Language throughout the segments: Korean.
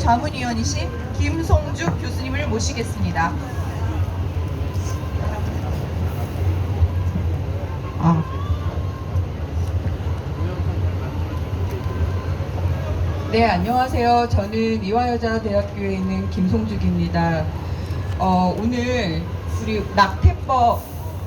자문위원이신 김송죽 교수님을 모시겠습니다. 네, 안녕하세요. 저는 이화여자대학교에 있는 김송죽입니다. 오늘 우리 낙태법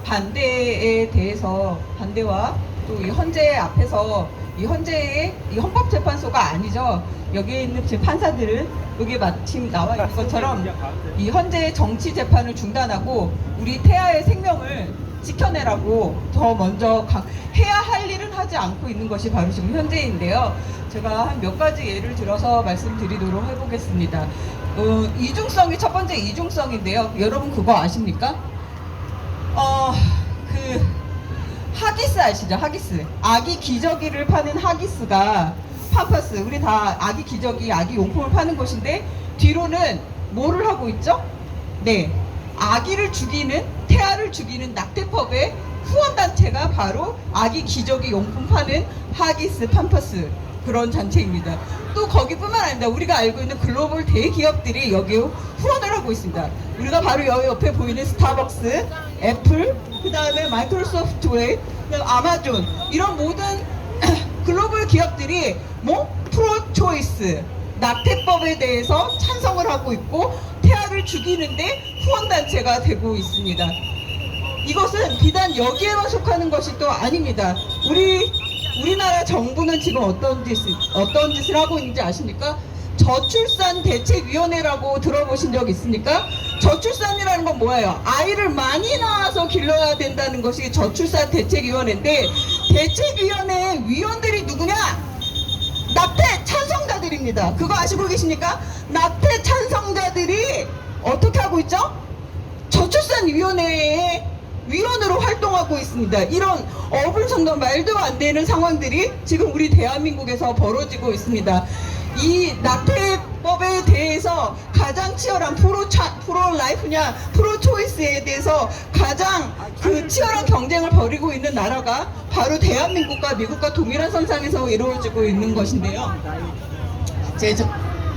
반대에 대해서 반대와 또 이 헌재 앞에서 이 헌재의 이 헌법재판소가 아니죠. 여기에 있는 지금 판사들은 여기 마침 나와 있는 것처럼 이 헌재의 정치 재판을 중단하고 우리 태아의 생명을 지켜내라고 더 먼저 해야 할 일은 하지 않고 있는 것이 바로 지금 현재인데요. 제가 한 몇 가지 예를 들어서 말씀드리도록 해보겠습니다. 이중성이 첫 번째 이중성인데요. 여러분 그거 아십니까? 하기스 아시죠? 하기스. 아기 기저귀를 파는 하기스가 팜퍼스. 우리 다 아기 기저귀, 아기 용품을 파는 곳인데 뒤로는 뭐를 하고 있죠? 네. 아기를 죽이는, 태아를 죽이는 낙태법의 후원단체가 바로 아기 기저귀 용품 파는 하기스, 팜퍼스 그런 단체입니다. 또 거기뿐만 아니라 우리가 알고 있는 글로벌 대기업들이 여기에 후원을 하고 있습니다. 우리가 바로 여기 옆에 보이는 스타벅스, 애플, 그 다음에 마이크로소프트웨이, 아마존 이런 모든 글로벌 기업들이 프로 초이스 낙태법에 대해서 찬성을 하고 있고 태아를 죽이는데 후원단체가 되고 있습니다. 이것은 비단 여기에만 속하는 것이 또 아닙니다. 우리나라 정부는 지금 어떤 짓을 하고 있는지 아십니까? 저출산 대책위원회라고 들어보신 적 있습니까? 저출산이라는 건 뭐예요? 아이를 많이 낳아서 길러야 된다는 것이 저출산 대책위원회인데 대책위원회 위원들이 누구냐? 낙태 찬성자들입니다. 그거 아시고 계십니까? 낙태 찬성자들이 어떻게 하고 있죠? 저출산위원회의 위원으로 활동하고 있습니다. 이런 어불성설 말도 안 되는 상황들이 지금 우리 대한민국에서 벌어지고 있습니다. 이 낙태법에 대해서 가장 치열한 프로-라이프냐 프로-초이스에 대해서 가장 치열한 경쟁을 벌이고 있는 나라가 바로 대한민국과 미국과 동일한 선상에서 이루어지고 있는 것인데요. 저희 좀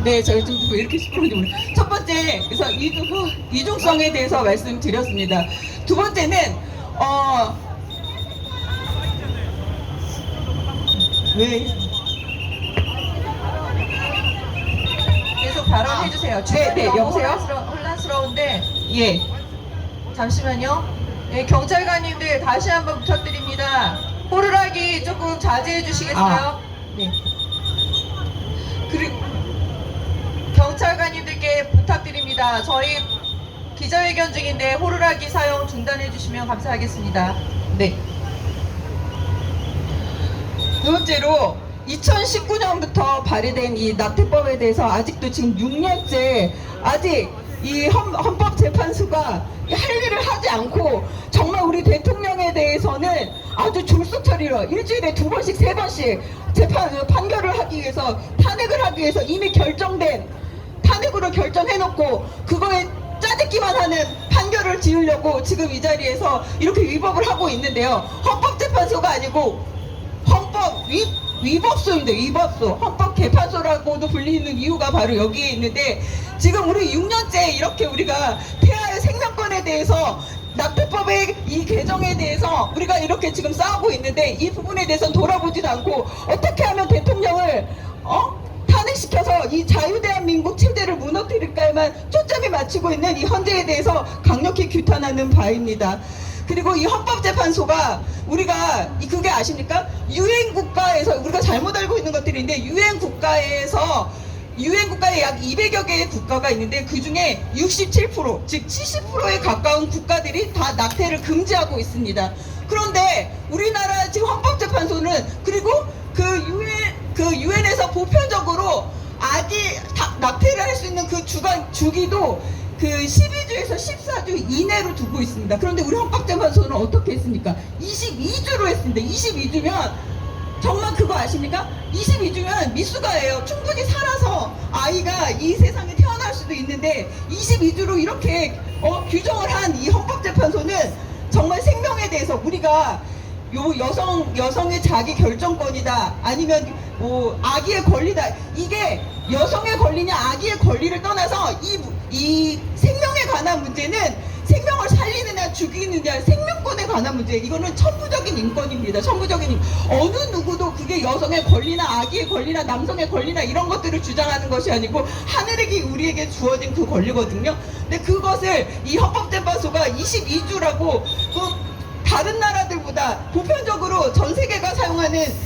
왜 이렇게 시끄러운지 모르겠어요. 첫 번째, 그래서 이중성에 대해서 말씀드렸습니다. 두 번째는, 계속 발언해주세요. 네, 여보세요? 혼란스러운데. 예. 잠시만요. 네, 경찰관님들 다시 한번 부탁드립니다. 호루라기 조금 자제해 주시겠어요? 네. 그리고 경찰관님들께 부탁드립니다. 저희 기자회견 중인데 호루라기 사용 중단해 주시면 감사하겠습니다. 네. 두 번째로 2019년부터 발의된 이 낙태법에 대해서 아직도 지금 6년째 아직 이 헌법재판소가 할 일을 하지 않고 정말 우리 대통령에 대해서는 아주 졸속 처리로 일주일에 2번씩 3번씩 판결을 하기 위해서 탄핵을 하기 위해서 이미 결정된 탄핵으로 결정해놓고 그거에 짜집기만 하는 판결을 지으려고 지금 이 자리에서 이렇게 위법을 하고 있는데요. 헌법재판소가 아니고 위법소입니다. 위법소. 헌법개판소라고도 불리는 이유가 바로 여기에 있는데 지금 우리 6년째 이렇게 우리가 태아의 생명권에 대해서 낙태법의 이 개정에 대해서 우리가 이렇게 지금 싸우고 있는데 이 부분에 대해서는 돌아보지도 않고 어떻게 하면 대통령을 탄핵시켜서 이 자유대한민국 체제를 무너뜨릴까에만 초점이 맞추고 있는 이 헌재에 대해서 강력히 규탄하는 바입니다. 그리고 이 헌법재판소가 우리가 그게 아십니까? 유엔 국가에서 우리가 잘못 알고 있는 것들인데 유엔 국가에 약 200여 개의 국가가 있는데 그 중에 67%, 즉 70%에 가까운 국가들이 다 낙태를 금지하고 있습니다. 그런데 우리나라 지금 헌법재판소는 그리고 그 유엔에서 보편적으로 낙태를 할 수 있는 그 주기도 그 12주에서 14주 이내로 두고 있습니다. 그런데 우리 헌법재판소는 어떻게 했습니까? 22주로 했습니다. 22주면 정말 그거 아십니까? 22주면 미숙아예요. 충분히 살아서 아이가 이 세상에 태어날 수도 있는데 22주로 이렇게 규정을 한 이 헌법재판소는 정말 생명에 대해서 우리가 여성의 자기 결정권이다, 아니면 뭐 아기의 권리다, 이게 여성의 권리냐 아기의 권리를 떠나서 이 생명에 관한 문제는 생명을 살리느냐 죽이느냐 생명권에 관한 문제, 이거는 천부적인 인권입니다. 천부적인 어느 누구도 그게 여성의 권리나 아기의 권리나 남성의 권리나 이런 것들을 주장하는 것이 아니고 하늘에게 우리에게 주어진 그 권리거든요. 근데 그것을 이 헌법재판소가 22주라고 다른 나라들보다 보편적으로 전 세계가 사용하는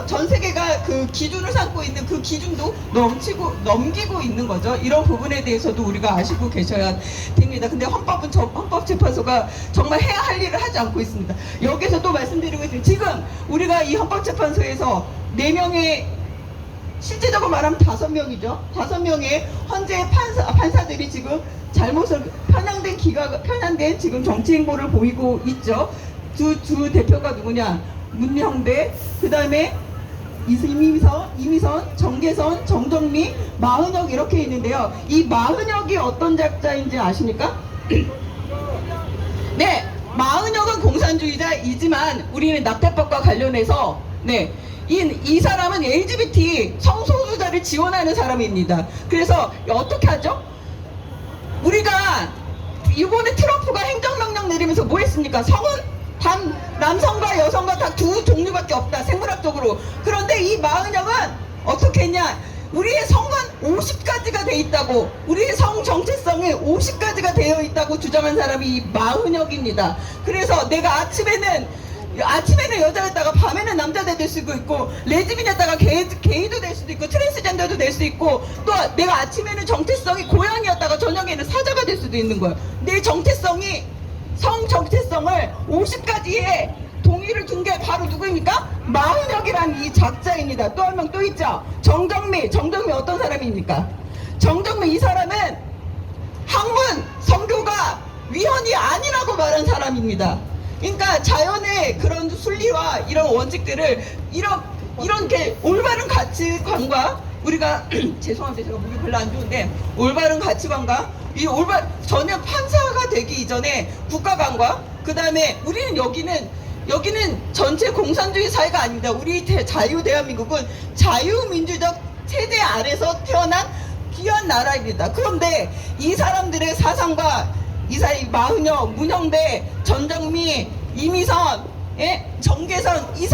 전 세계가 그 기준을 삼고 있는 그 기준도 넘기고 있는 거죠. 이런 부분에 대해서도 우리가 아시고 계셔야 됩니다. 근데 헌법재판소가 정말 해야 할 일을 하지 않고 있습니다. 여기서 또 말씀드리고 있습니다. 지금 우리가 이 헌법재판소에서 4명의, 실제적으로 말하면 5명이죠. 5명의 헌재 판사들이 지금 잘못을 편향된 지금 정치 행보를 보이고 있죠. 두 대표가 누구냐? 문형배, 그 다음에 이미선, 정계선, 정정미, 마은혁 이렇게 있는데요. 이 마은혁이 어떤 작자인지 아십니까? 네, 마은혁은 공산주의자이지만 우리는 낙태법과 관련해서 이 사람은 LGBT 성소수자를 지원하는 사람입니다. 그래서 어떻게 하죠? 우리가 이번에 트럼프가 행정명령 내리면서 뭐 했습니까? 성은 남성과 여성과 다 두 종류밖에 없다, 생물학적으로. 그런데 이 마은혁은 어떻게 했냐? 우리의 성은 50가지가 돼 있다고, 우리의 성 정체성이 50가지가 되어 있다고 주장한 사람이 이 마은혁입니다. 그래서 내가 아침에는 여자였다가 밤에는 남자가 될 수도 있고, 레즈빈이었다가 게이도 될 수도 있고, 트랜스젠더도 될 수 있고, 또 내가 아침에는 정체성이 고양이였다가 저녁에는 사자가 될 수도 있는 거예요. 내 정체성이, 성 정체성을 50가지의 동의를 둔 게 바로 누구입니까? 마은혁이라는 이 작자입니다. 또 한 명 또 있죠. 정정미 어떤 사람입니까? 정정미, 이 사람은 학문 성교가 위헌이 아니라고 말한 사람입니다. 그러니까 자연의 그런 순리와 이런 원칙들을 이렇게 올바른 가치관과 우리가 죄송합니다, 제가 목이 별로 안 좋은데, 올바른 가치관과 전혀 판사가 되기 이전에 국가관과, 그 다음에 우리는 여기는 전체 공산주의 사회가 아닙니다. 우리 자유 대한민국은 자유민주적 체제 아래서 태어난 귀한 나라입니다. 그런데 이 사람들의 사상과 이 사이 마은혁, 문형배, 전정미, 이미선, 정계선, 이